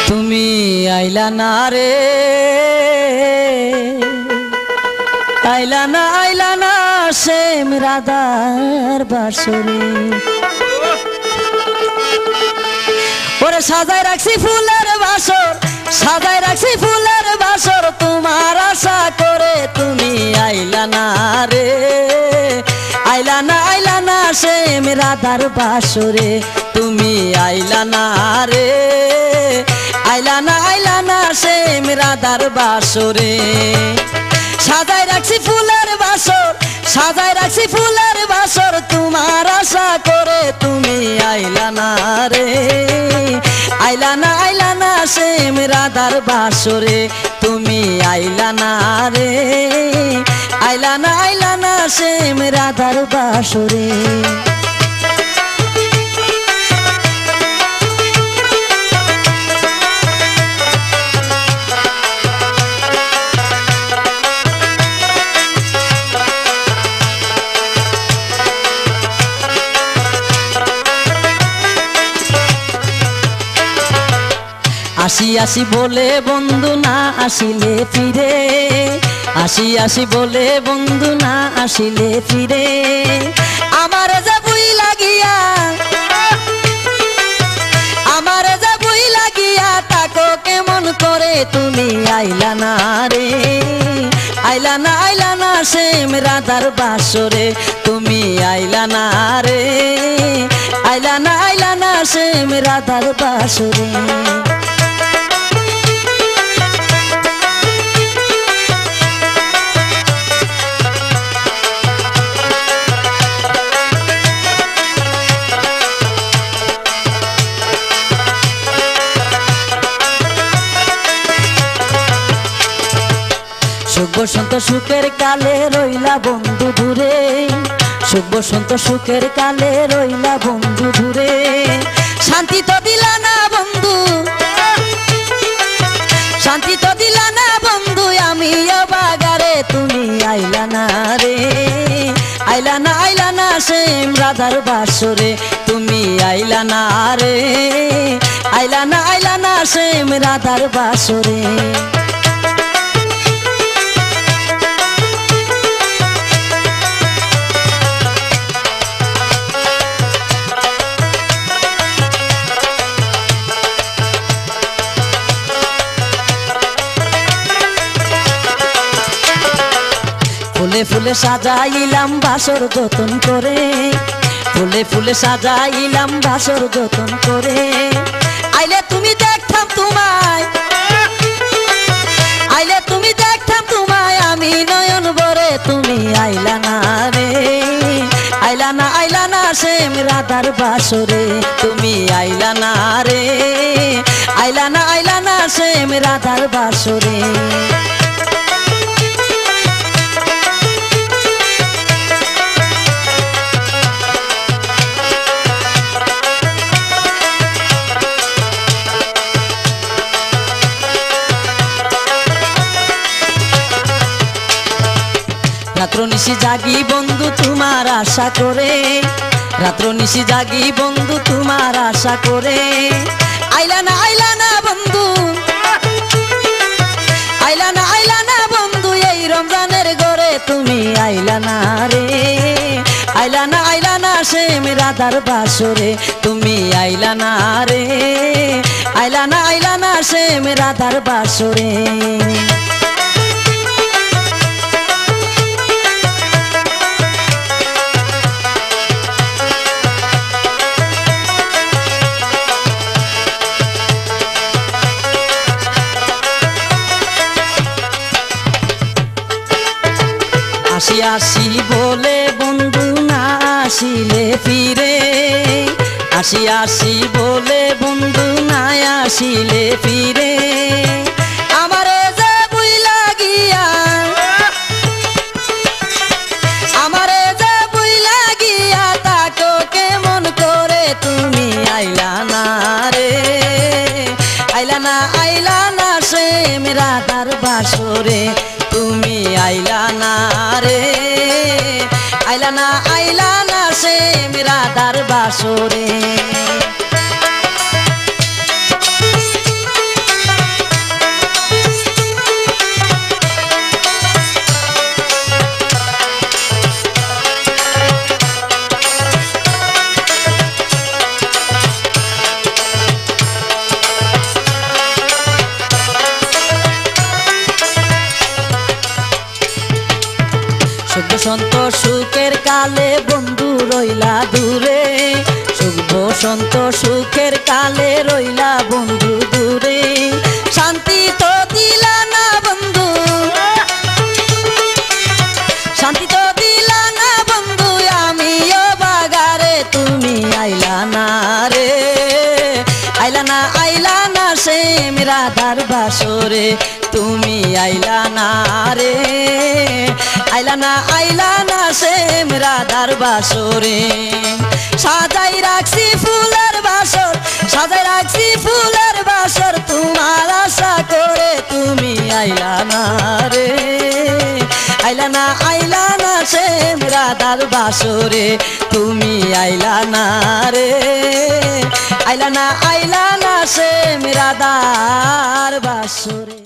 তুমি আইলা না রে, আইলা না সে রাধার বাসরে। ওরে সাজায় রাখছি ফুলের বাসর, সাজায় রাখছি ফুলের বাসর, তোমার আশা করে তুমি আইলা না রে, আইলা না সে রাধার বাসরে। তুমি আইলা না রে, আইলা না সে রাধার বাসরে। সাজায় রাখছি ফুলের বাসর, সাজায় রাখছি ফুলের বাসর, তোমার আশা করে তুমি আইলা না রে, আইলা না সে রাধার বাসরে। তুমি আইলা না রে, আইলা না সে রাধার বাসরে। আসি আসি বলে বন্ধু না আসিলে ফিরে, আসি আসি বলে বন্ধু না আসিলে ফিরে। আমার যে বই লাগিয়া, আমার যে বই লাগিয়া, তাকো কেমন করে তুমি আইলা না রে, আইলা না সে রাধার বাসরে। তুমি আইলা না রে, আইলা না সে রাধার বাসরে। সুখ বসন্ত সুখের কালে রইলা বন্ধু দূরে, সুখ বসন্ত সুখের কালে রইলা বন্ধু দূরে। শান্তি তো দিলা না বন্ধু, শান্তি তো দিলা না বন্ধু, আমি বাগারে তুমি আইলা না রে, আইলা না সে রাধার বাসরে। তুমি আইলা না রে, আইলা না সে রাধার বাসরে। ফুলে ফুলে সাজাইলাম বাসর যতন করে, ফুলে ফুলে সাজাইলাম বাসর যতন করে। আইলে তুমি দেখতাম তোমায়, আইলে তুমি দেখতাম তোমায় আমি নয়ন ভরে। তুমি আইলা না রে, আইলা না সে রাধার বাসরে। তুমি আইলা না রে, আইলা না সে রাধার বাসরে। রাত্র নিশি জাগি বন্ধু তোমার আশা করে, রাত্র নিশি জাগি বন্ধু তোমার আশা করে। আইলা না বন্ধু, আইলা না বন্ধু, এই রমজানের ঘরে। তুমি আইলা না রে, আইলা না সে রাধার বাসরে। তুমি আইলা না রে, আইলা না সে রাধার বাসরে। আসি আসি বলে বন্ধু না আসিলে ফিরে, আসি আসি বলে বন্ধু না আসিলে ফিরে। আমারে যে বই লাগিয়া, আমারে যে বই লাগিয়া, তাকো কেমন করে তুমি আইলা না রে, আইলা না সে রাধার বাসরে। তুমি আইলা না রে, আইলা না সে রাধার বাসরে। সুখ বসন্ত সুখের কালে বন্ধু রইলা দূরে, সুখ বসন্ত সুখের কালে রইলা বন্ধু দূরে। শান্তি তো দিলা না বন্ধু, শান্তি তো দিলা না বন্ধু, আমিও বাগারে তুমি আইলা না রে, আইলা না সে রাধার বাসরে। তুমি আইলা না রে, আইলা না সে রাধার বাসরে। সাজাই রাখছি ফুলের বাসর, সাজাই রাখছি ফুলের বাসর, তোমার আশা করে তুমি আইলা না রে, আইলা না সে রাধার বাসরে। তুমি আইলা না রে, আইলা না সে রাধার বাসরে।